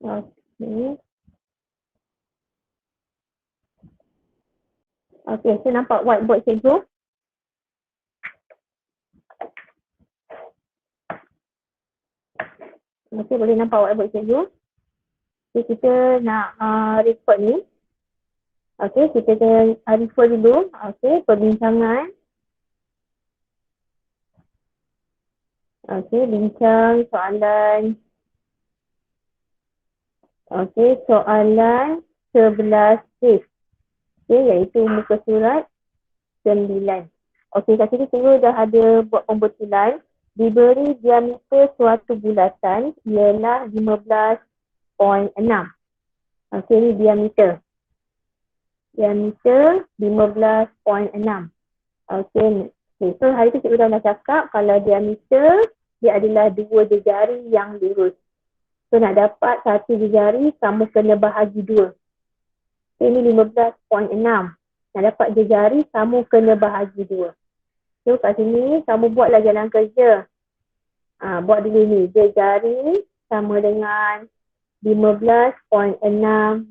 Okey. Okey, so nampak whiteboard cikgu? Okey, boleh nampak whiteboard cikgu? Okay, kita nak record ni. Okey, kita record dulu. Okey, perbincangan. Okey, bincang soalan. Okey, soalan 11C. Okey, iaitu muka surat 9. Okey, kat sini cikgu dah ada buat pembetulan. Diberi diameter suatu bulatan ialah 15.6. Okey, ni diameter. Diameter 15.6. Okey, so hari tu cikgu dah cakap kalau diameter dia adalah 2 jari yang lurus. So nak dapat 1 jari kamu kena bahagi 2. Ini 15.6. Nak dapat jari kamu kena bahagi 2. So kat sini kamu buatlah jalan kerja. Buat dulu ni. Jari sama dengan 15.6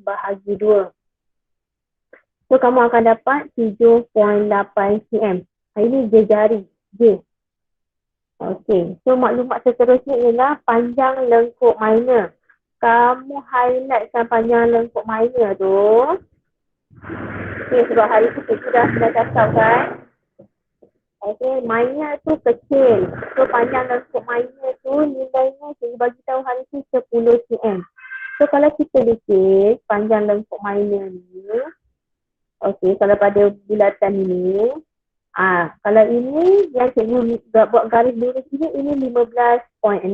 bahagi 2. So kamu akan dapat 7.8 cm. Ini jari. J. Okey. So maklumat seterusnya ialah panjang lengkuk minor. Kamu highlightkan panjang lengkuk minor tu. Okey, sebab hari tu kita dah cakap kan. Okey, minor tu kecil. So panjang lengkuk minor tu nilainya saya bagi tahu hari tu 10 cm. So kalau kita lukis panjang lengkuk minor ni. Okey, kalau pada bulatan ni. Kalau ini yang cikgu buat garis lurus ini 15.6.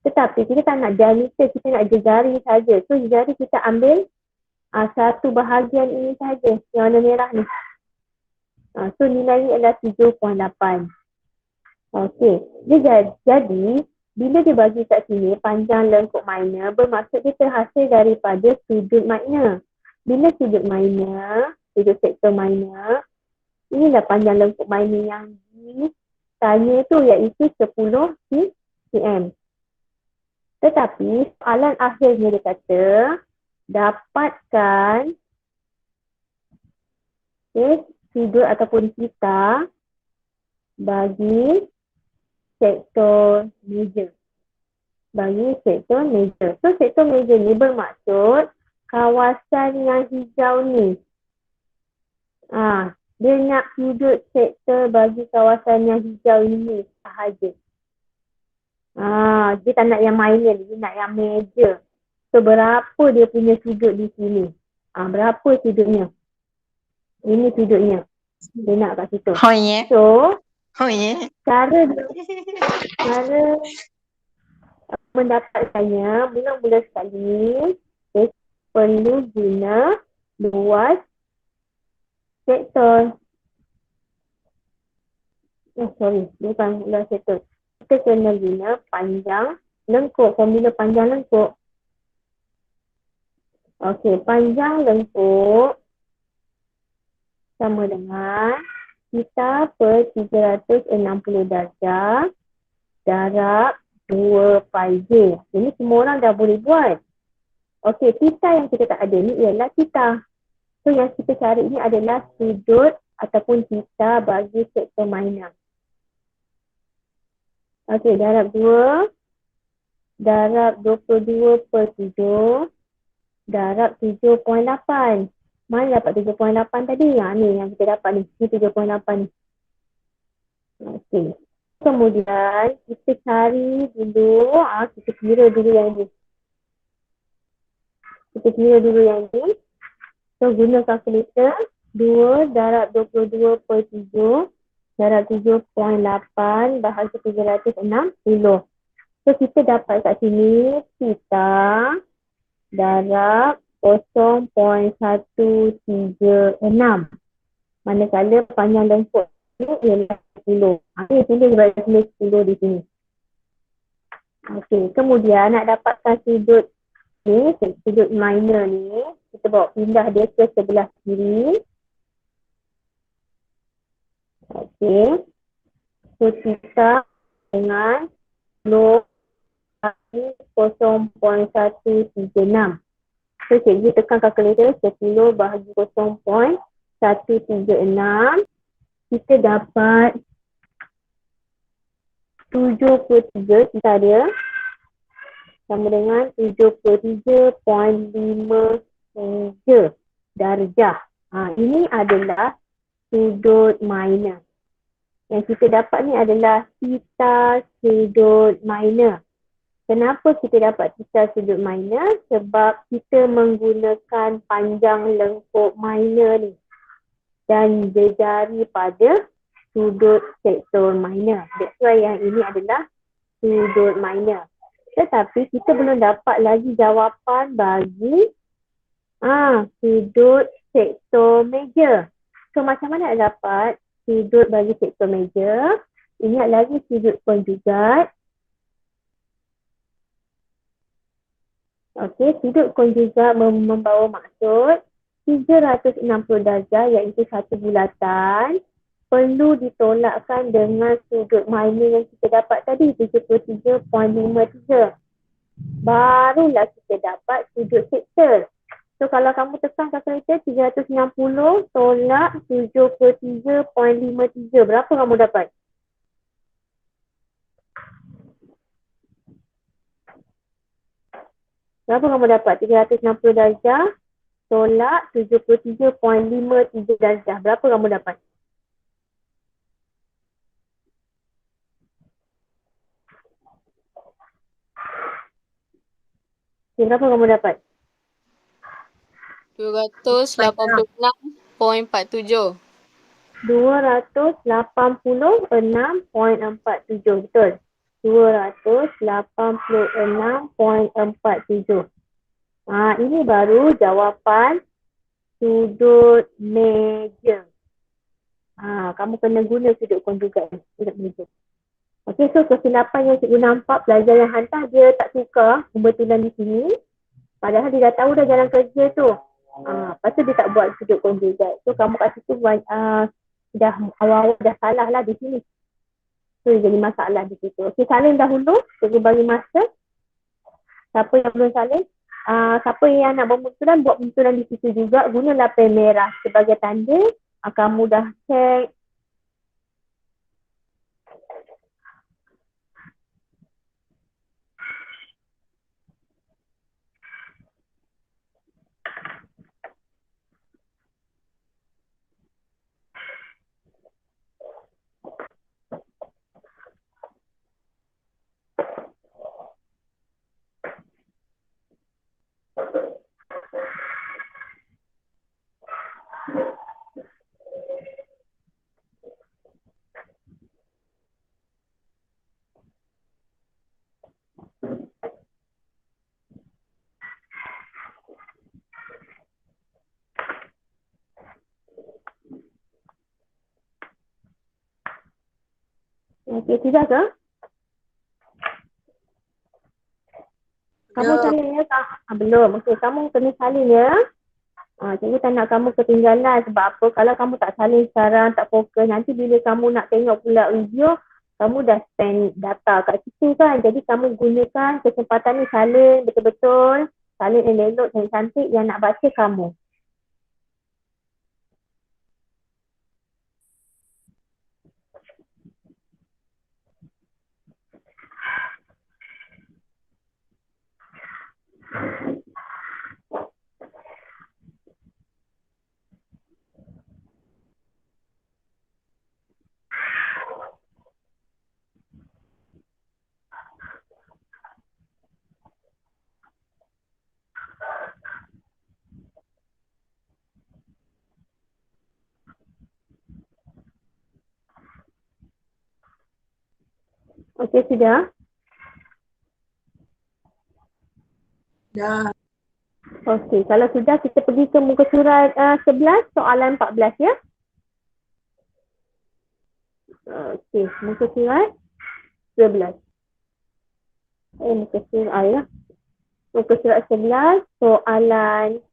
Tetapi kita tak nak diameter, kita nak jari saja. So jari kita ambil satu bahagian ini saja, yang warna merah ni. So nilainya adalah 7.8. Okey, jadi bila dia bagi kat sini panjang lengkuk minor, bermaksud dia terhasil daripada sudut minor. Bila sudut minor, sudut sektor minor, inilah panjang lengkuk minor yang ditanya tu, iaitu 10 cm. Tetapi soalan akhirnya dia kata dapatkan sudut ataupun theta bagi sektor major. Bagi sektor major. So sektor major ni bermaksud kawasan yang hijau ni. Dia nak sudut sektor bagi kawasan yang hijau ini sahaja. Dia tak nak yang minor, dia nak yang major. So berapa dia punya sudut di sini? Berapa sudutnya? Ini sudutnya. Dia nak kat situ. So, cara mendapatkannya, mula-mula sekali, perlu guna luas sektor. Bukan luas sektor. Kita kena guna panjang lengkuk, formula panjang lengkuk. Okey, panjang lengkuk sama dengan theta per 360 darjah darab 2 pi j. Ini semua orang dah boleh buat. Okey, theta yang kita tak ada ni ialah theta. So yang kita cari ni adalah sudut ataupun theta bagi sektor minor. Okey, darab 2 darab 22 per 7 darab 7.8. Mana dapat 7.8 tadi? Ni yang kita dapat ni. Ni 7.8 ni. Okey. Kemudian kita cari dulu, kita kira dulu yang ni. So guna kalkulator 2 darab 22 per 7 darab 7.8 bahagi 360. So kita dapat kat sini theta darab 0.136. Manakala panjang lengkuk ni ialah 10. Ini tulis bagi 10 di sini. Okey, kemudian nak dapatkan sudut ni, sudut minor ni, kita bawa pindah dia ke sebelah kiri. Okey. So theta dengan 10 0.136. So cikgu tekan kalkulator 10 bahagi 0.136. Kita dapat 73 kita dia sama dengan 73.53 darjah. Ini adalah sudut minor. Yang kita dapat ni adalah theta sudut minor. Kenapa kita dapat theta sudut minor? Sebab kita menggunakan panjang lengkuk minor ni dan jejari pada sudut sektor minor. That's why yang ini adalah sudut minor. Tetapi kita belum dapat lagi jawapan bagi sudut sektor major. So macam mana nak dapat sudut bagi sektor major? Ingat lagi sudut konjugat. Okey, sudut konjugat membawa maksud 360 darjah iaitu satu bulatan perlu ditolakkan dengan sudut minor yang kita dapat tadi 73.53. Barulah kita dapat sudut sektor. So kalau kamu tekan kalkulator 360 tolak 73.53, berapa kamu dapat? Berapa kamu dapat? 360 darjah tolak 73.53 darjah. Berapa kamu dapat? Berapa kamu dapat? 286.47. 286.47, betul. 286.47. Ini baru jawapan sudut major. Kamu kena guna sudut konjugat ni, sudut major. Okey, so kesilapan yang cikgu nampak pelajar yang hantar dia tak suka pembetulan di sini. Padahal dia dah tahu dah jalan kerja tu. Lepas tu dia tak buat sudut konjugat. So kamu kat situ dah awal-awal dah salah lah di sini. So jadi masalah di situ. Okey, salin dahulu. Cikgu bagi masa. Siapa yang belum salin? Siapa yang nak pembetulan, buat pembetulan di situ juga. Gunalah pen merah sebagai tanda. Kamu dah check. Okey, tidak ke? Kamu salin ya? Belum. Okey, kamu kena salin ya. Cikgu tak nak kamu ketinggalan sebab apa? Kalau kamu tak salin sekarang, tak fokus, nanti bila kamu nak tengok pula video, kamu dah spend data kat situ kan. Jadi kamu gunakan kesempatan ni salin betul-betul. Salin elok-elok, cantik-cantik yang nak baca kamu. Okey, sudah? Dah. Okey, kalau sudah kita pergi ke muka surat 11, soalan 14 ya. Okey, muka surat 11. Muka surat ya. Muka surat 11, soalan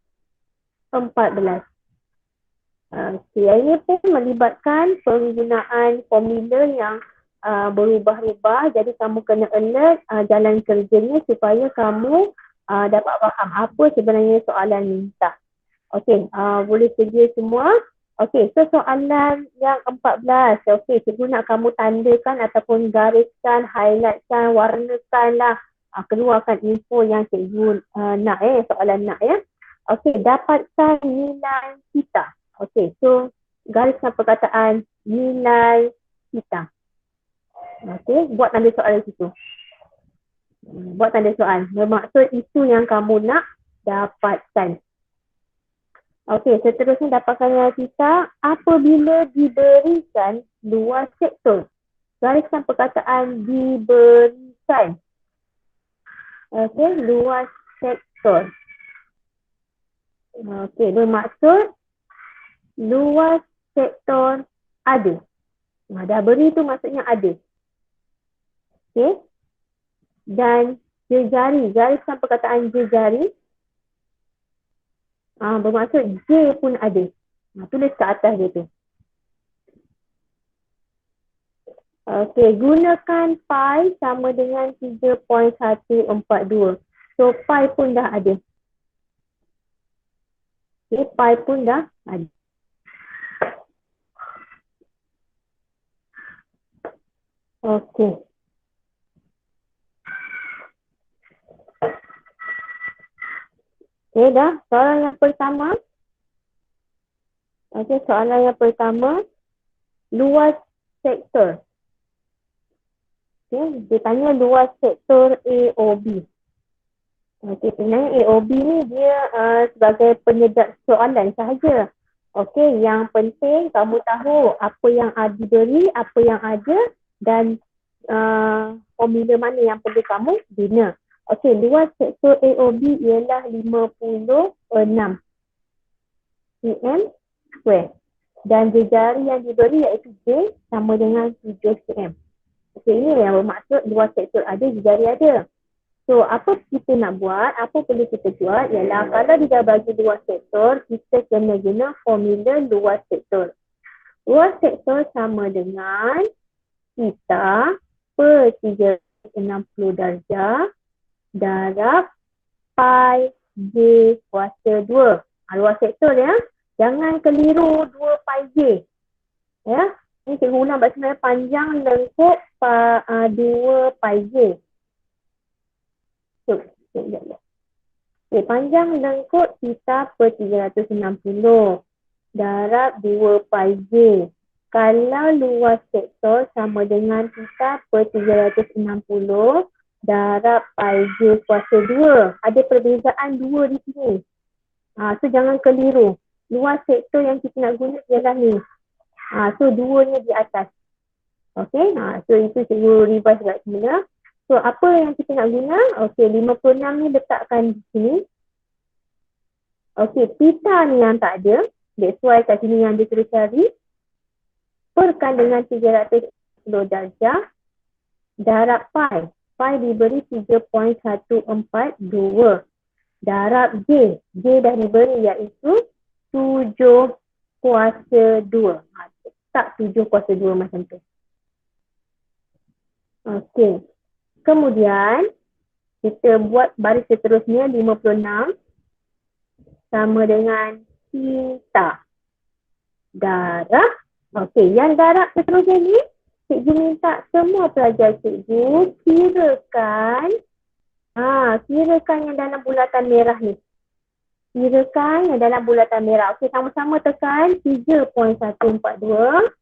14. Okey, ini pun melibatkan penggunaan formula yang berubah-ubah. Jadi kamu kena alert jalan kerjanya supaya kamu dapat faham apa sebenarnya soalan minta. Okey, boleh sedia semua? Okey, so soalan yang 14. Okey, cikgu nak kamu tandakan ataupun gariskan, highlightkan, warnakan lah. Keluarkan info yang cikgu nak soalan nak ya. Okey, dapatkan nilai kita. Okey, so gariskan perkataan nilai kita. Okey, buat tanda soal di situ. Buat tanda soal. Bermaksud itu yang kamu nak dapatkan. Okey, seterusnya dapatkan nilai kita apabila diberikan luas sektor. Gariskan perkataan diberikan. Okey, luas sektor. Okey, bermaksud luas sektor ada. Dah beri tu maksudnya ada. Okey. Dan jejari, gariskan perkataan jejari. Bermaksud J pun ada. Tulis ke atas dia tu. Okey, gunakan pi sama dengan 3.142. So pi pun dah ada. Okey, pi pun dah ada. Okey. Okey dah, soalan yang pertama. Okey, soalan yang pertama. Luas sektor. Okey, dia tanya luas sektor AOB. Okey, sebenarnya AOB ni dia sebagai penyedap soalan sahaja. Okey, yang penting kamu tahu apa yang diberi, apa yang ada dan formula mana yang perlu kamu bina. Okey, luas sektor AOB ialah 56 cm square. Dan jejari yang diberi iaitu J sama dengan 7 cm. Okey, ini yang bermaksud luas sektor ada, jejari ada. So, apa kita nak buat, apa perlu kita buat ialah kalau dia dah bagi luas sektor, kita kena guna formula luas sektor. Luas sektor sama dengan theta per 360 darjah darab pi J kuasa 2. Luas sektor ya. Jangan keliru 2 pi J. Ya. Ini cikgu ulang sebab sebenarnya panjang lengkuk 2 pi J. Okay, panjang lengkuk theta per 360 darab 2 pi J. Kalau luas sektor sama dengan theta per 360 darab pi J kuasa 2. Ada perbezaan 2 di sini. So jangan keliru. Luas sektor yang kita nak guna ialah ni. So 2 ni di atas. Okay, so itu cikgu revise kat semula. So apa yang kita nak guna? Okay, 56 ni letakkan di sini. Okay, theta ni yang tak ada. That's why kat sini yang dia suruh cari. Perkan dengan 360 darjah darab pi. Pi diberi 3.142. Darab J. J dah diberi iaitu 7 kuasa 2. Tak 7 kuasa 2 macam tu. Okey. Kemudian, kita buat baris seterusnya 56 sama dengan theta darab. Okey, yang darab seterusnya ni, cikgu minta semua pelajar cikgu kirakan yang dalam bulatan merah ni. Kirakan yang dalam bulatan merah. Okey, sama-sama tekan 3.142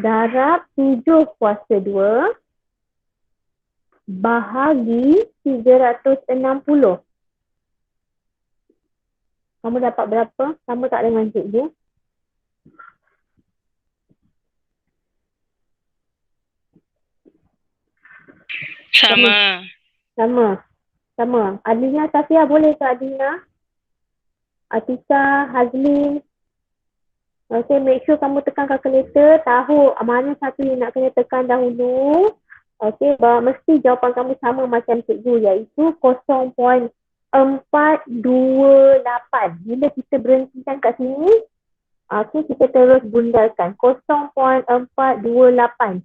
darab 7 kuasa 2 bahagi 360. Kamu dapat berapa? Sama tak dengan cikgu? Sama. Adlina, Safia boleh ke Adlina? Atika, Hazlin. Okay, make sure kamu tekan kalkulator, tahu mana satu yang nak kena tekan dahulu. Okay, mesti jawapan kamu sama macam cikgu iaitu 0.428. Bila kita berhentikan kat sini, Okey, kita terus bundalkan 0.428.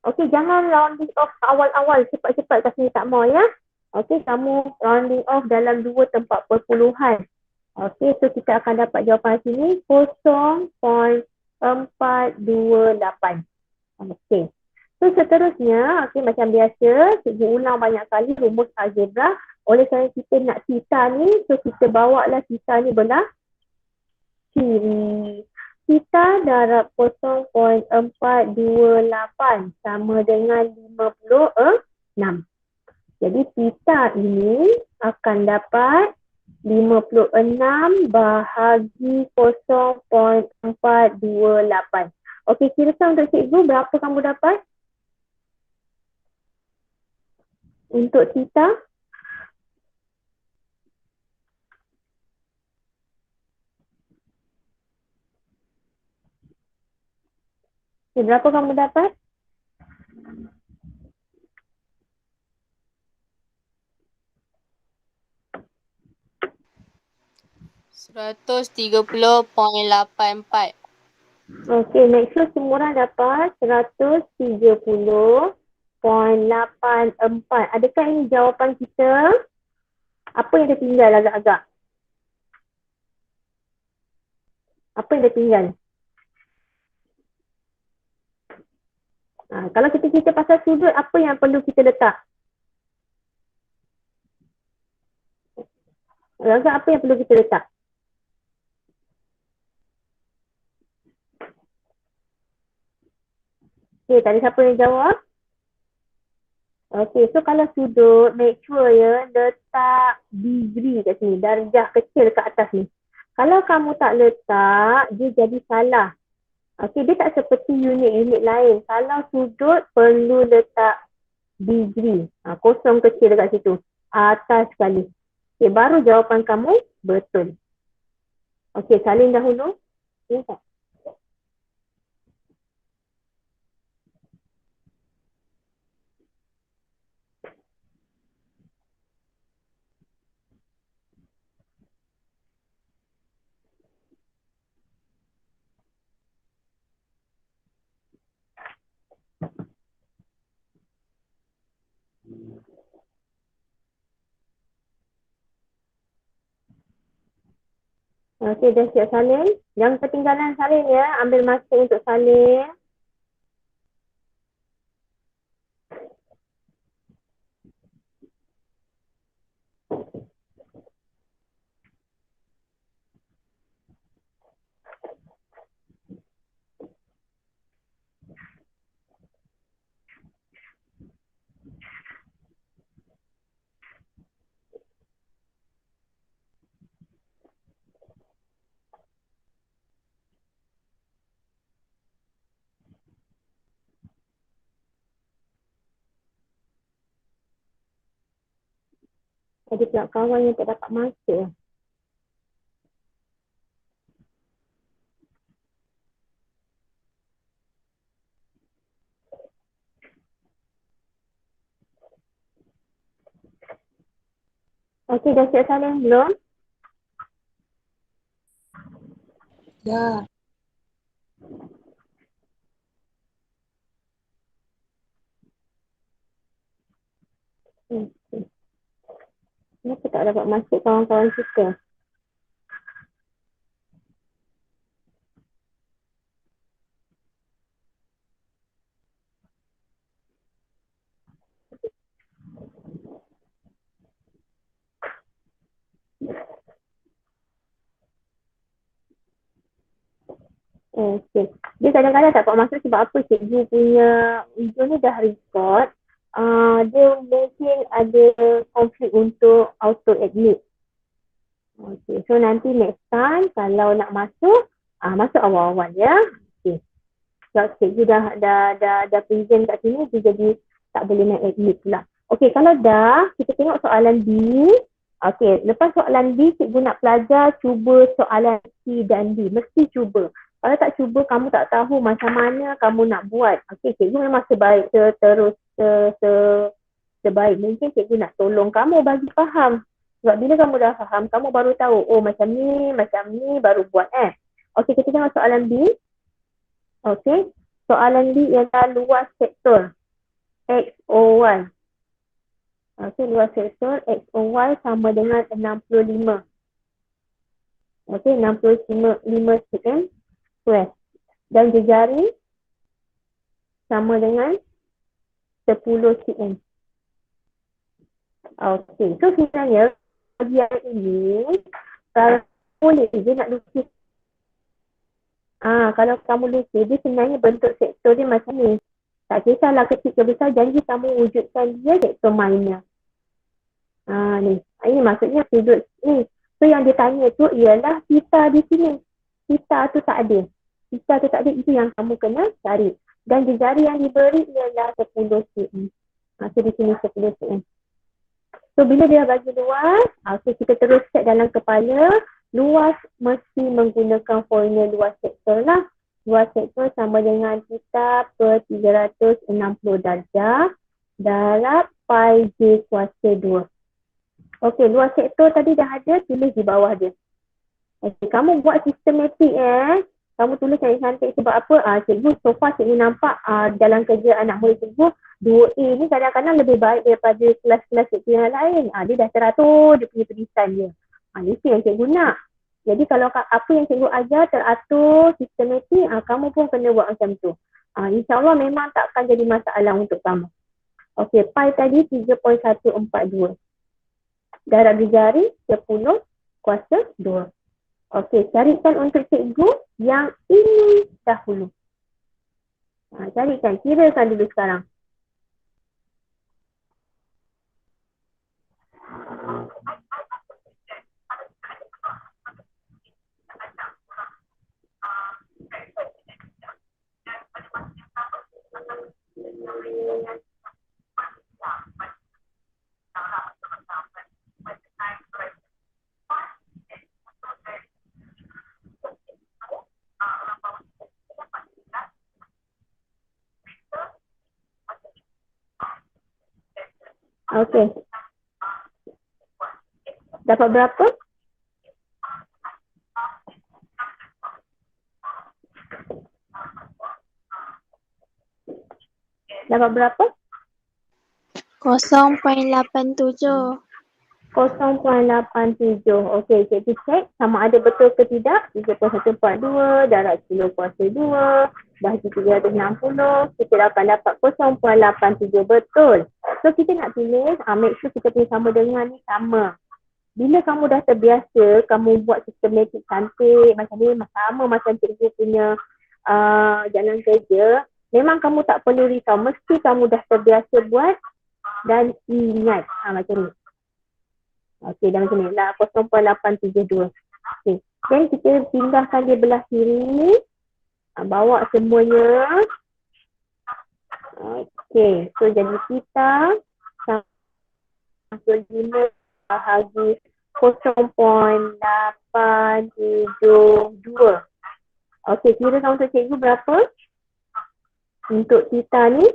Okey, jangan rounding off awal-awal cepat-cepat kasi tak mau ya. Okey, kamu rounding off dalam 2 tempat perpuluhan. Okey, so kita akan dapat jawapan sini 0.428. Okey. So seterusnya, okey, macam biasa, cikgu ulang banyak kali rumus algebra. Oleh kerana kita nak theta ni, so kita bawa lah theta ni belah kiri. Theta darab 0.428 sama dengan 56. Jadi theta ini akan dapat 56 bahagi 0.428. Okey, kirakan untuk cikgu berapa kamu dapat? Untuk theta? Okay, berapa kamu dapat? $130.84. Okey, make sure semua orang dapat 130.84. Adakah ini jawapan kita? Apa yang tertinggal agak-agak? Apa yang tertinggal? Kalau kita cerita pasal sudut, apa yang perlu kita letak? Agak apa yang perlu kita letak? Okey, tadi siapa yang jawab? Okey, so kalau sudut, make sure ya, letak degree kat sini, darjah kecil kat atas ni. Kalau kamu tak letak, dia jadi salah. Okey, dia tak seperti unit-unit lain. Kalau sudut, perlu letak degree. Kosong kecil dekat situ. Atas sekali. Okey, baru jawapan kamu betul. Okey, salin dahulu. Ya, tak? Okey, dah siap salin. Jangan ketinggalan salin ya. Ambil masa untuk salin. Ada pula kawan yang tak dapat masuk. Okey, dah siap salin belum? Dah. Okey. Kenapa tak dapat masuk kawan-kawan kita? Okey. Dia kadang-kadang tak dapat masuk sebab apa? Cikgu punya video ni dah record. Dia mungkin ada konflik untuk auto admit. Okey. So nanti next time kalau nak masuk, masuk awal-awal ya. Okey. Sebab cikgu dah present kat sini, dia jadi tak boleh nak admit pula. Okey, kalau dah, kita tengok soalan B. Okey, lepas soalan B, cikgu nak pelajar cuba soalan C dan D. Mesti cuba. Kalau tak cuba, kamu tak tahu macam mana kamu nak buat. Okey, cikgu memang sebaik, sebaik mungkin cikgu nak tolong kamu bagi faham. Sebab bila kamu dah faham, kamu baru tahu, oh macam ni baru buat . Okey, kita tengok soalan B. Okey, soalan B ialah luas sektor XOY. Okey, luas sektor XOY sama dengan 65. Okey, 65 cm square. Dan jejari sama dengan 10 cm. Okey, so sebenarnya bagian ini kalau boleh dia nak lukis. Kalau kamu lukis, dia sebenarnya bentuk sektor dia macam ni. Tak kisahlah kecil ke besar, janji kamu wujudkan dia sektor minor. Ni. Ini maksudnya sudut ni. So yang dia tanya tu ialah theta di sini. Theta tu tak ada. Theta tu tak ada, itu yang kamu kena cari. Dan jejari yang diberi ialah 10 cm. So di sini 10 cm. So bila dia bagi luas, so kita terus set dalam kepala, luas mesti menggunakan formula luas sektor lah. Luas sektor sama dengan theta per 360 darjah darab pi j kuasa 2. Okey, luas sektor tadi dah ada, tulis di bawah dia. Okey, kamu buat sistematik kamu tulis cantik sebab apa? Cikgu, so far cikgu nampak dalam kerja anak murid cikgu 2A ni kadang-kadang lebih baik daripada kelas-kelas cikgu yang lain. Dia dah teratur dia punya tulisan dia. Itu yang cikgu nak. Jadi kalau apa yang cikgu ajar teratur, sistematik, kamu pun kena buat macam tu. InsyaAllah memang tak akan jadi masalah untuk kamu. Okey, pi tadi 3.142. Darab jari 10 kuasa 2. Okey, carikan untuk cikgu yang ini dahulu. Carikan, kirakan dulu sekarang. Okey. Dapat berapa? Dapat berapa? 0.87. 0.87. Okey, cikgu cek sama ada betul ke tidak. 3.142 darab 10 kuasa 2 bahagi 360. Kita akan dapat 0.87 betul. So kita nak tulis, make sure kita punya sama dengan ni sama. Bila kamu dah terbiasa, kamu buat sistematik cantik macam ni, sama macam cikgu punya jalan kerja, memang kamu tak perlu risau. Mesti kamu dah terbiasa buat dan ingat. Macam ni. Okey, dah macam ni lah, 0.872. Okey, then kita pindahkan dia belah kiri. Bawa semuanya. Okey, so jadi kita 5 bahagi 0.872. Okey, kira untuk cikgu berapa? Untuk kita ni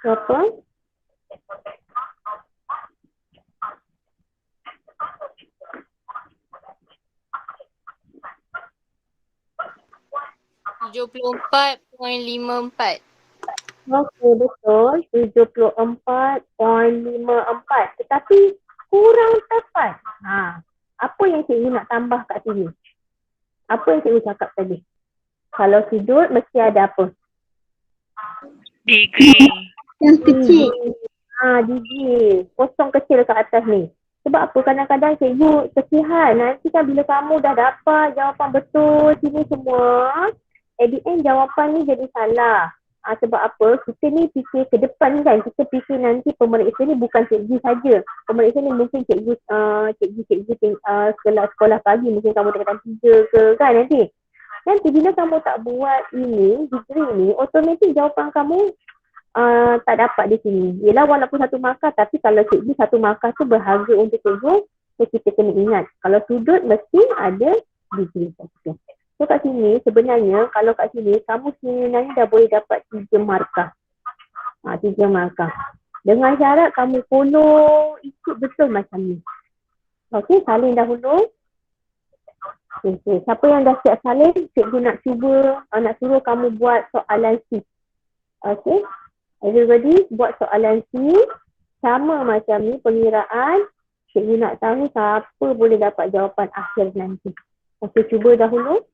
berapa? RM74.54. Okey, betul. 74.54. Tetapi kurang tepat. Apa yang cikgu nak tambah kat sini? Apa yang cikgu cakap tadi? Kalau sudut mesti ada apa? Degree. Yang kecil. Degree. Kosong kecil kat atas ni. Sebab apa? Kadang-kadang cikgu kesihan. Nanti kan bila kamu dah dapat jawapan betul sini semua, at the end jawapan ni jadi salah. Sebab apa? Kita ni fikir ke depan kan. Kita fikir nanti pemeriksa ni bukan cikgu saja. Pemeriksa ni mungkin cikgu sekolah pagi. Mungkin kamu tingkatan 3 ke kan nanti. Nanti bila kamu tak buat ini, degree ni, automatik jawapan kamu tak dapat di sini. Yelah walaupun 1 markah, tapi kalau cikgu 1 markah tu berharga untuk cikgu, so kita kena ingat. Kalau sudut mesti ada degree. So kat sini sebenarnya kalau kat sini kamu sebenarnya dah boleh dapat 3 markah. 3 markah. Dengan syarat kamu follow ikut betul macam ni. Okey, salin dahulu. Okay. Siapa yang dah siap salin, cikgu nak cuba, nak suruh kamu buat soalan C. Okey. Everybody buat soalan C. Sama macam ni pengiraan. Cikgu nak tahu siapa boleh dapat jawapan akhir nanti. Okey, cuba dahulu.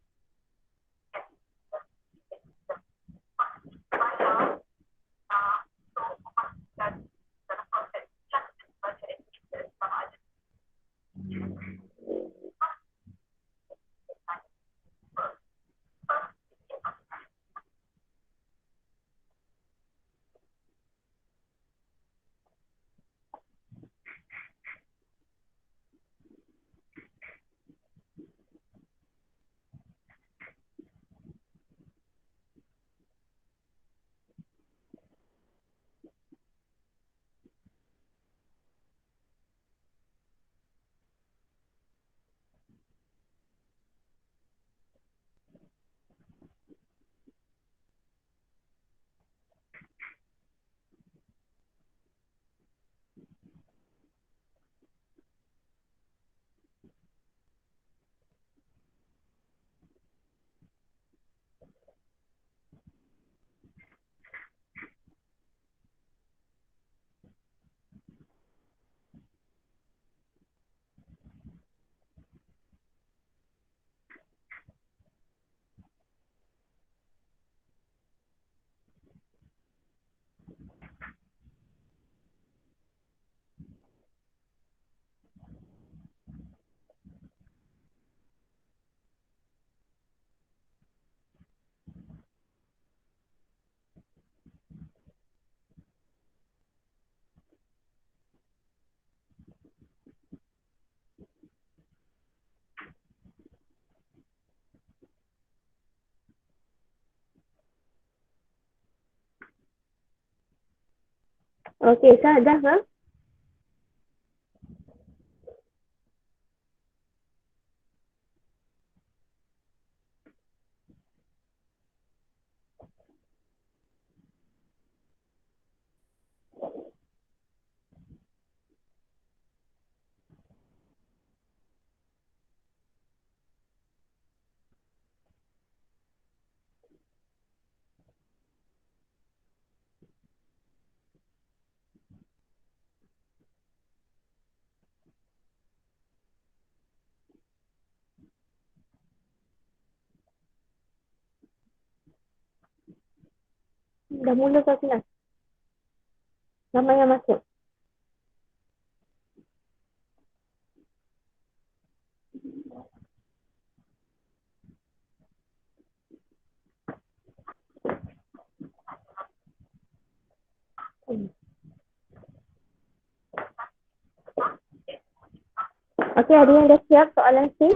Okey, dah ke? Dah mula ke kelas? Ramai yang masuk? Okey, ada yang dah siap soalan C?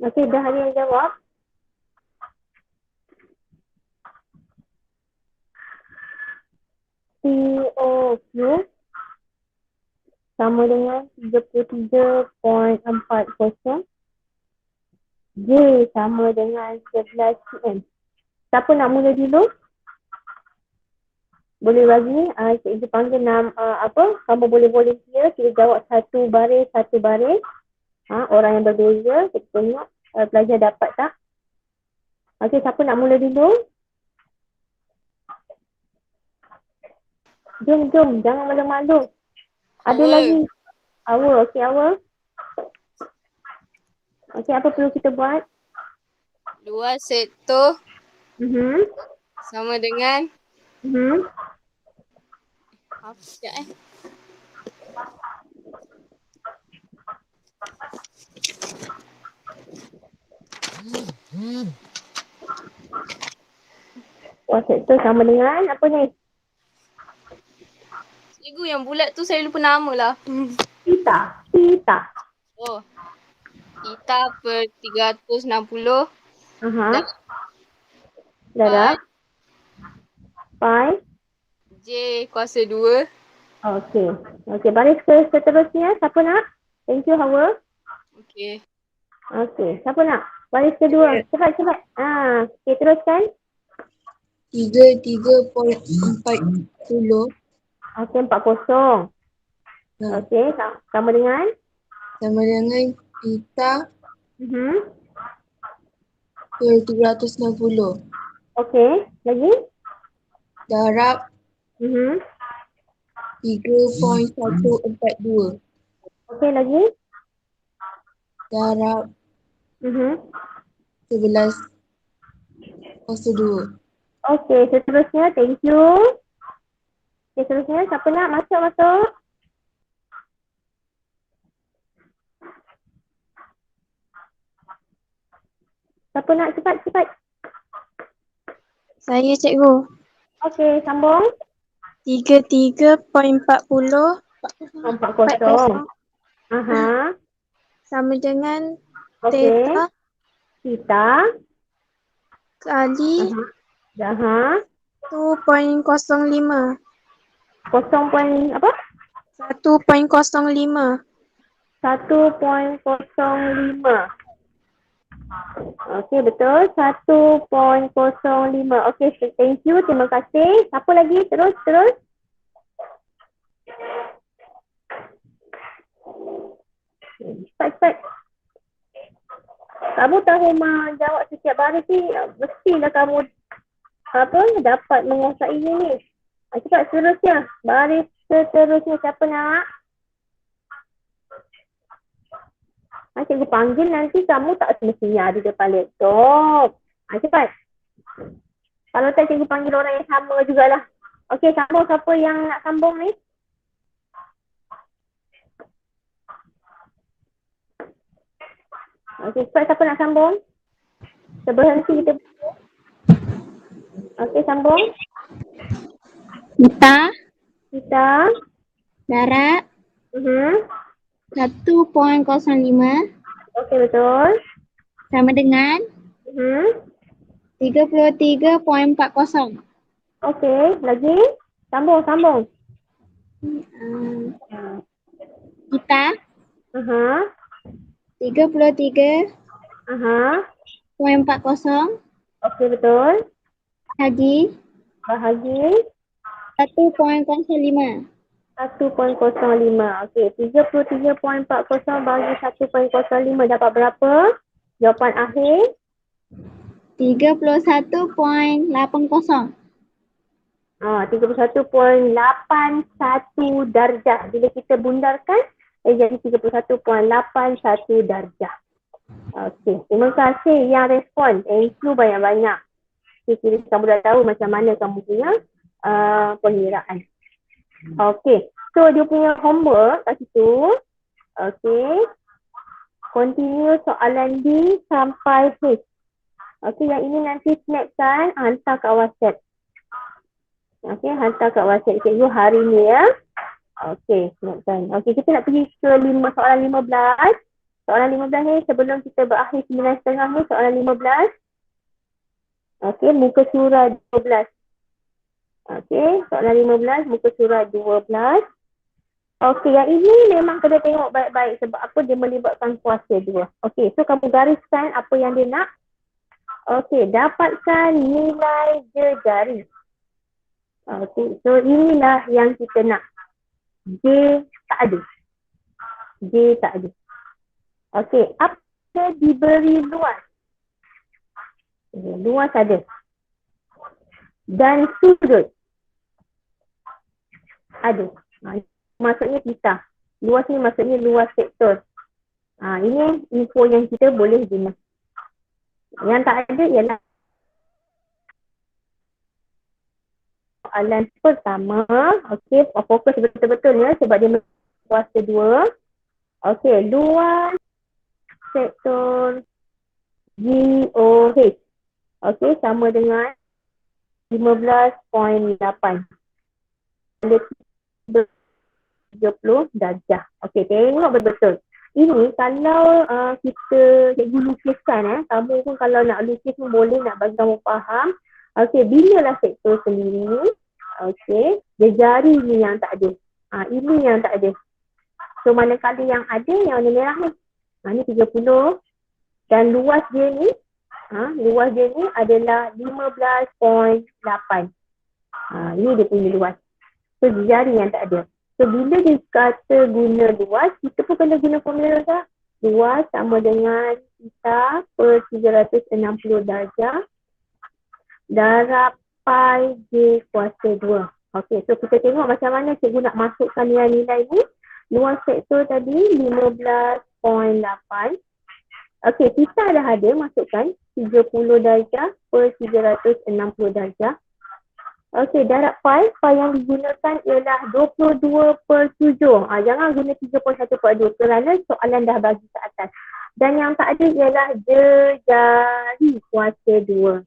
Okey, dah ada yang jawab? POQ sama dengan 33.40. J sama dengan 11 cm. Siapa nak mula dulu? Boleh bagi, cikgu panggil kamu boleh volunteer, kita jawab satu baris. Orang yang berbeza, kita tengok pelajar dapat tak? Okey, siapa nak mula dulu? Jom, jangan malu-malu. Ada lagi. Awal, okey awal. Okey, apa perlu kita buat? 2 sektor Mhm. sama dengan Mhm. apa sekejap Luas sektor sama dengan apa ni? Cikgu yang bulat tu saya lupa nama lah. Pita. Pita. Oh. Theta per 360 Aha. dan Darab. Pi. J kuasa 2. Okey. Okey, baris ke seterusnya. Siapa nak? Thank you, Hawa. Okey. Okey, siapa nak? Baris kedua. Cepat, cepat. Okey, teruskan. 33.40 Okey, 40. ha, Okey, sama dengan? sama dengan theta Mhm. per 360 Okey, lagi? darab Mhm. 3.142 Okey, lagi? darab Mhm. 11.2. Okey, seterusnya. Thank you. Okey, seterusnya. Siapa nak? Masuk. Siapa nak? Cepat, cepat. Saya cikgu. Okey, sambung. 33.40 40. Aha. sama dengan Okey. theta Kita. kali Aha. 1.05. 0 point apa? 1.05. 1.05. Okey, betul. 1.05. Okey, thank you. Terima kasih. Siapa lagi? Terus. Cepat. Kamu tahu menjawab setiap baris ni, mestilah kamu dapat menguasainya ni. Cepat, seterusnya. Baris seterusnya. Siapa nak? Cikgu panggil nanti kamu tak semestinya ada depan laptop. Cepat. Kalau tak cikgu panggil orang yang sama jugalah. Okey, sambung. Siapa yang nak sambung ni? Okey, cepat. Siapa nak sambung? Berhenti kita. Okey, sambung. Kita. Darab 1.05 Okey, betul. sama dengan 33.40. Okey, lagi? Sambung. Kita 33.40 Okey, betul. bahagi Bahagi 1.05. 1.05. Okey, 33.40 bagi 1.05 dapat berapa? Jawapan akhir? 31.80. 31.81 darjah. Bila kita bundarkan, jadi 31.81 darjah. Okey, terima kasih yang respon. Thank you banyak-banyak. Kira kamu dah tahu macam mana kamu punya pengiraan. Okey, so dia punya homework kat situ. Okey, continue soalan D sampai H. Okey, yang ini nanti snapkan, hantar kat WhatsApp. Okey, hantar kat WhatsApp cikgu hari ni ya. Okey, snapkan. Okey, kita nak pergi ke soalan 15. Soalan 15 ni sebelum kita berakhir 9.30 ni, soalan 15. Okey, muka surah 12. Okey, soalan 15, muka surah 12. Okey, yang ini memang kena tengok baik-baik sebab apa dia melibatkan kuasa dua. Okey, so kamu gariskan apa yang dia nak. Okey, dapatkan nilai jejari. Okey, so inilah yang kita nak. J tak ada. Okey, apa diberi luas? Luas ada. Dan sudut ada. Maksudnya kita. Luas ni maksudnya luas sektor. Ini info yang kita boleh guna. Yang tak ada ialah soalan pertama. Okey, fokus betul-betul ya sebab dia kuasa dua. Okey, luas sektor GOH. Okey, sama dengan 15.8. 30 darjah. Okey, tengok betul-betul. Ini kalau kita cikgu lukiskan, kamu pun kalau nak lukis pun boleh nak bagi kamu faham. Okey, bilalah sektor sendiri. Okey, jari ni yang tak ada. Ini yang tak ada. So manakala yang ada yang warna merah ni. Ni 30 dan luas dia ni adalah 15.8. Ini dia punya luas. So jari yang tak ada. So bila dia kata guna luas, kita pun kena guna formula sah. Luas sama dengan theta per 360 darjah darab pi j kuasa 2. Okey, so kita tengok macam mana cikgu nak masukkan nilai-nilai ni. Luas sektor tadi 15.8. Okey, theta dah ada, masukkan 30 darjah per 360 darjah. Okey, darab pi yang digunakan ialah 22/7. Jangan guna 3.1/2 kerana soalan dah bagi ke atas. Dan yang tak ada ialah jari kuasa 2.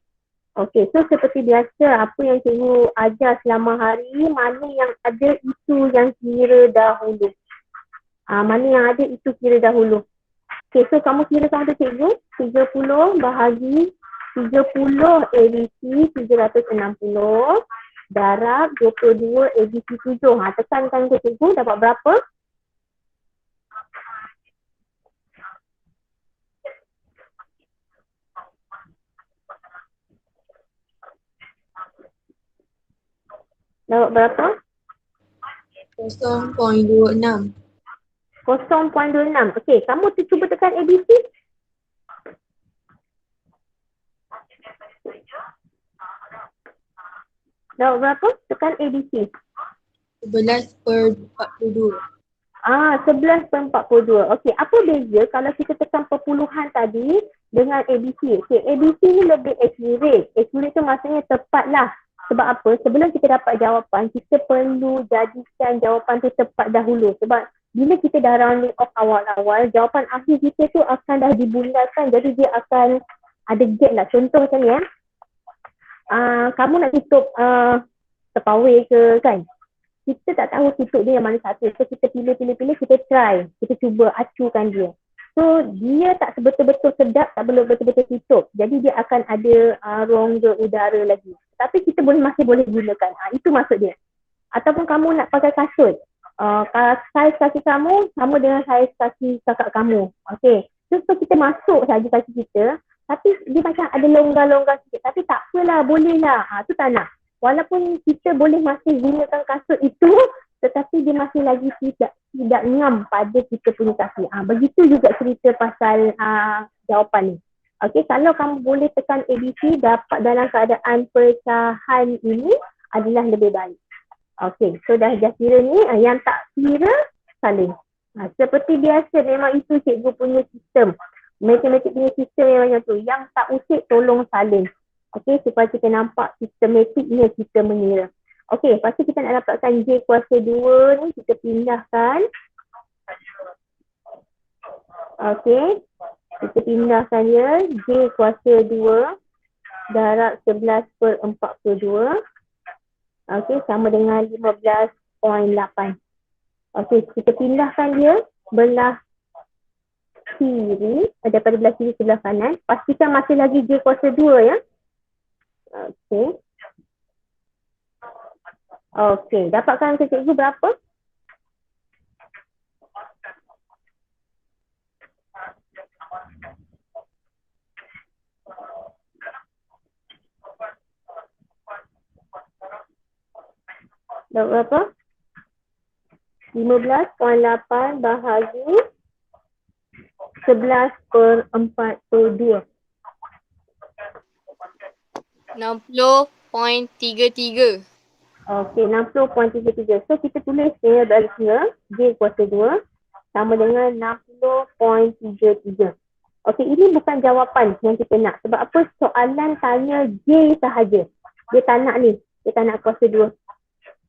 Okey, so seperti biasa apa yang cikgu ajar selama hari ini, mana yang ada itu yang kira dahulu. Mana yang ada itu kira dahulu. Okey, so kamu kira sama tu cikgu, 30 bahagi 30 ABC 360 darab 22 ABC 7. Tekankan ke cikgu, dapat berapa? Dapat berapa? 0.26. 0.26. Okey, kamu cuba tekan ABC. Dapat berapa? Tekan ABC. 11/42. 11/42. Okey, apa beza kalau kita tekan perpuluhan tadi dengan ABC? Okey, ABC ni lebih accurate. Accurate tu maksudnya tepat lah. Sebab apa? Sebelum kita dapat jawapan, kita perlu jadikan jawapan tu tepat dahulu. Sebab bila kita dah rounding off awal-awal, jawapan akhir kita tu akan dah dibulatkan. Jadi dia akan ada gap lah. Contoh macam ni kamu nak tutup terpawai ke kan? Kita tak tahu tutup dia yang mana satu. So kita pilih, kita try. Kita cuba acukan dia. So dia tak sebetul-betul sedap, tak belum betul-betul tutup. Jadi dia akan ada rongga udara lagi. Tapi kita masih boleh gunakan. Itu maksud dia. Ataupun kamu nak pakai kasut. Saiz kaki kamu sama dengan saiz kaki kakak kamu. Okay. So kita masuk saja kaki kita. Tapi dia macam ada longgar-longgar sikit. Tapi tak apalah, boleh lah. Tu tak nak. Walaupun kita boleh masih gunakan kasut itu, tetapi dia masih lagi tidak ngam pada kita punya kaki. Begitu juga cerita pasal jawapan ni. Okey, kalau kamu boleh tekan ABC, dapat dalam keadaan pecahan ini adalah lebih baik. Okey, so dah kira ni, yang tak kira salin. Seperti biasa, memang itu cikgu punya sistem. Matematik punya sistem yang macam tu. Yang tak usik, tolong salin. Okey, supaya kita nampak sistematiknya kita mengira. Okey, lepas tu kita nak dapatkan J kuasa 2 ni, kita pindahkan. Okey, kita pindahkan dia, J kuasa 2 darab 11/42. Okey, sama dengan 15.8. Okey, kita pindahkan dia belah kiri, daripada belah kiri ke belah kanan. Pastikan masih lagi J kuasa 2 ya. Okey. Okey, dapatkan ke cikgu berapa? Dapat berapa? 15.8 bahagi 11/42. 60.33. Okey, 60.33. So kita tulis dia baliknya J kuasa 2 sama dengan 60.33. Okey, ini bukan jawapan yang kita nak. Sebab apa? Soalan tanya J sahaja. Dia tak nak ni. Dia tak nak kuasa 2.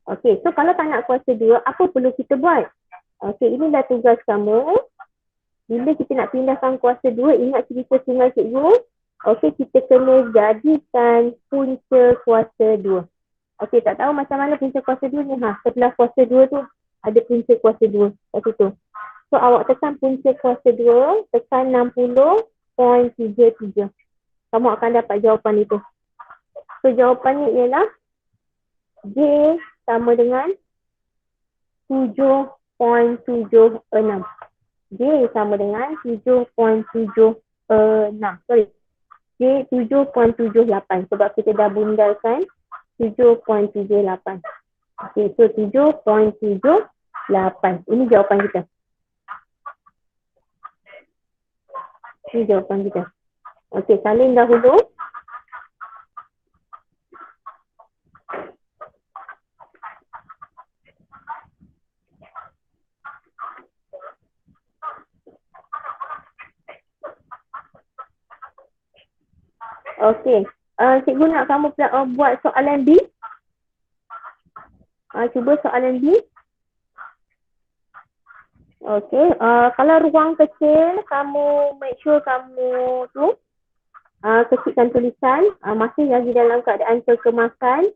Okey, so kalau tak nak kuasa 2, apa perlu kita buat? Okey, inilah tugas kamu. bila kita nak pindahkan kuasa 2, ingat cerita sungai cikgu. Okey, kita kena jadikan punca kuasa 2. Okey, tak tahu macam mana punca kuasa 2 ni. Sebelah kuasa 2 tu ada punca kuasa 2 kat situ. So, awak tekan punca kuasa 2, tekan 60.33. Kamu akan dapat jawapan itu. So, jawapannya ialah J sama dengan 7.76. J sama dengan 7.76. Sorry. J 7.78 sebab kita dah bundalkan 7.78. Okey, so 7.78. Ini jawapan kita. Ini jawapan kita. Okey, salin dahulu. Okey, cikgu nak kamu buat soalan B. Cuba soalan B. Okey, kalau ruang kecil, kamu make sure kamu tu kecilkan tulisan. Masih lagi dalam keadaan terkemasan.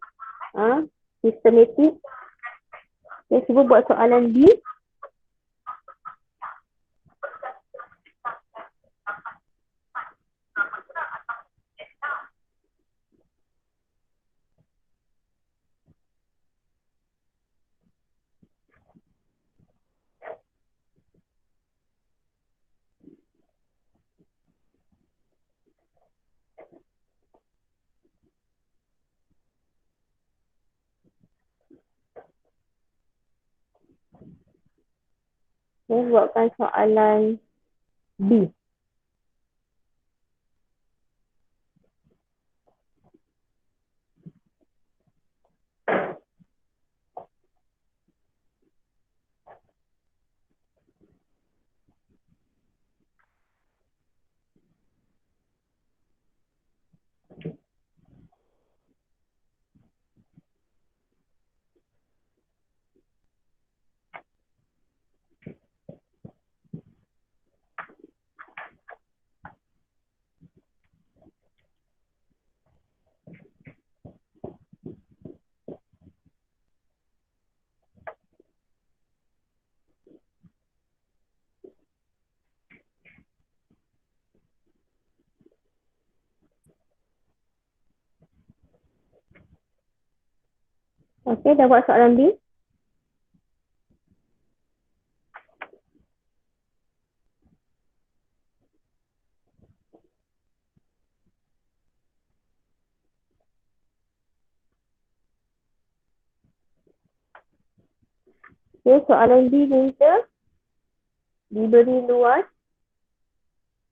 Sistematik. Okay, cuba buat soalan B. Saya buatkan soalan B. Okey, dah buat soalan B. Okey, soalan B minta diberi luas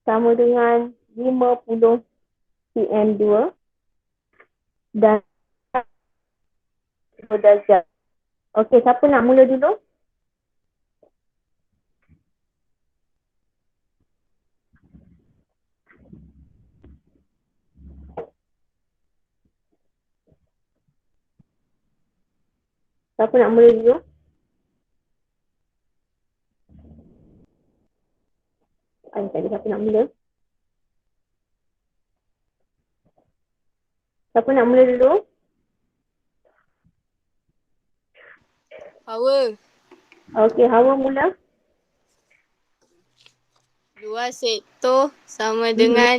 sama dengan 50 cm2 dan darjah. Okey, siapa nak mula dulu? Siapa nak mula dulu? Tadi siapa nak mula? Siapa nak mula dulu? Hawa. Okey, Hawa mula. Luas sektor sama dengan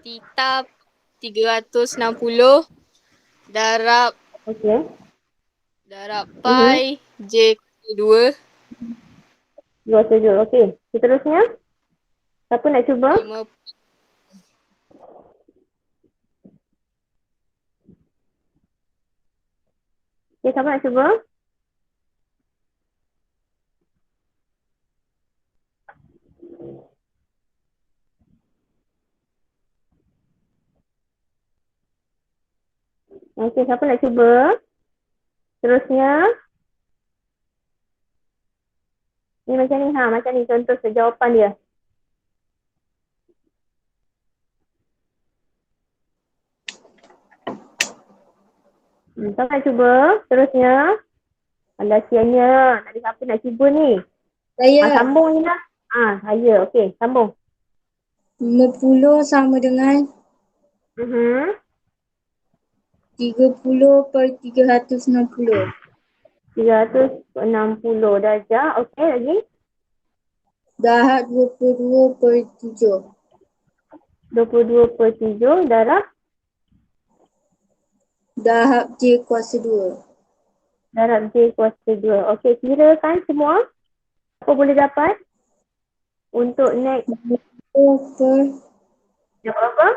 theta 360 darab Okey. pi J kuasa 2 Luas 7. Okey. Seterusnya? Siapa nak cuba? 5. Okey, siapa nak cuba? Okey, siapa nak cuba? Seterusnya? Ni macam ni, macam ni contoh jawapan dia. Siapa nak cuba? Seterusnya? Alah, sianya. Tak ada siapa nak cuba ni. Saya. Sambung je lah. Saya. Okey, sambung. 50 sama dengan 30 per 360. 360 darjah. Okey, lagi. Darab 22 per 7. 22/7 darab J kuasa 2. J kuasa 2. Okey, kirakan semua. Apa boleh dapat? Untuk next 50 per dapat apa?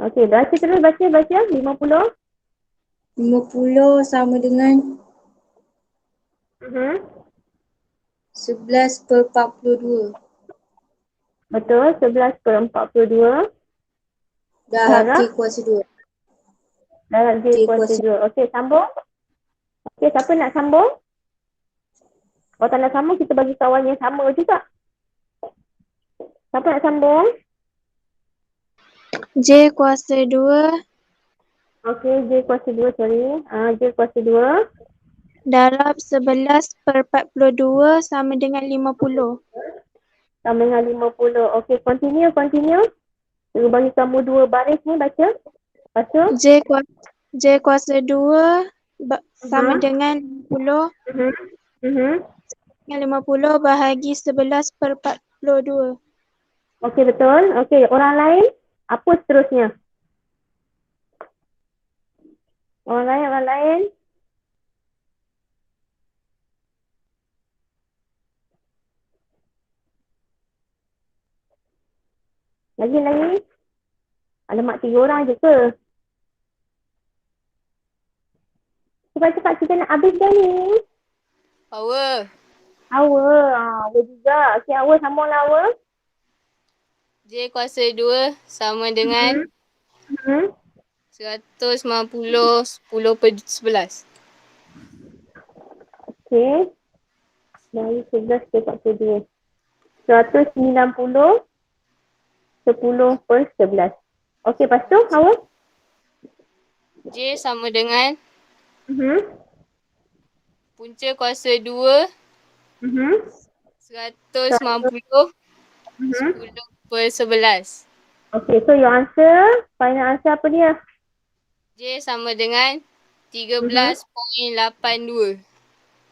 Okey, baca terus, baca. 50. 50 sama dengan 11 per 42. Betul, 11/42 Darab darab J kuasa 2. J kuasa 2. Okey, sambung. Okey, siapa nak sambung? Kalau tak nak sambung, kita bagi kawan yang sama juga. Siapa nak sambung? J kuasa 2 Okey, J kuasa 2, sorry. J kuasa 2 darab 11 per 42 sama dengan 50. sama dengan 50. Okey, continue. Saya bagi kamu 2 baris ni, baca. J kuasa 2 sama dengan 50 dengan 50 bahagi 11 per 42. Okey, betul. Okey, orang lain? Apa seterusnya? Orang lain? Lagi? Alamak, 3 orang je ke? Cepat-cepat, kita nak habis dah ni. Power. Awal juga. Okey, awal sambunglah awal. J kuasa 2 sama dengan 190 10/11. Okey. Dari 11 ke 42. 190 10/11. Okey, lepas tu awal. J sama dengan punca kuasa 2 190 10/11. Okey, so your answer, final answer apa dia? J sama dengan 13.82.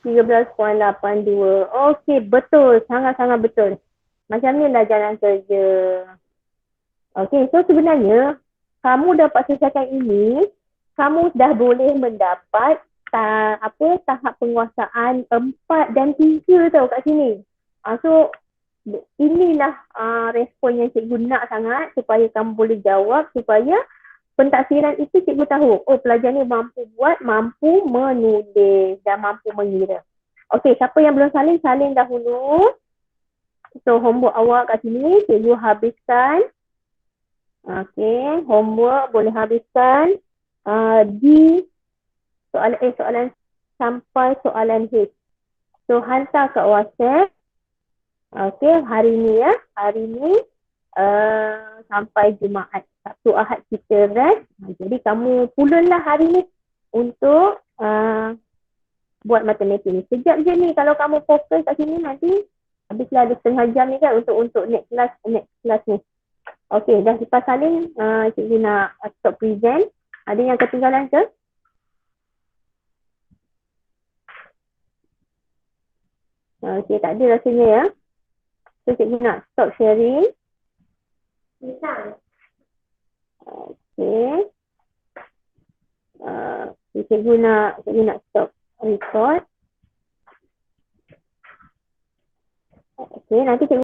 13.82. Okey, betul. Sangat-sangat betul. Macam ni lah jalan kerja. Okey, so sebenarnya kamu dapat selesaikan ini, kamu dah boleh mendapat tahap penguasaan 4 dan 3 tau kat sini. So inilah respon yang cikgu nak sangat supaya kamu boleh jawab, supaya pentadbiran itu cikgu tahu, pelajar ni mampu buat, mampu menulis dan mampu mengira. Okey, siapa yang belum salin dahulu. So homework awak kat sini cikgu habiskan. Okey, homework boleh habiskan di soalan sampai soalan H. So hantar kat WhatsApp. Okey, hari ni sampai Jumaat. Sabtu Ahad kita rest. Jadi kamu pulanglah hari ni untuk buat matematik ni. Sekejap je ni kalau kamu fokus kat sini, nanti habislah ada setengah jam ni kan untuk next class ni. Okey, dah lepas salin, cikgu nak stop present. Ada yang ketinggalan ke? Okey, tak ada rasanya ya. So cikgu nak stop sharing. Okey. Cikgu nak stop record. Okey, nanti cikgu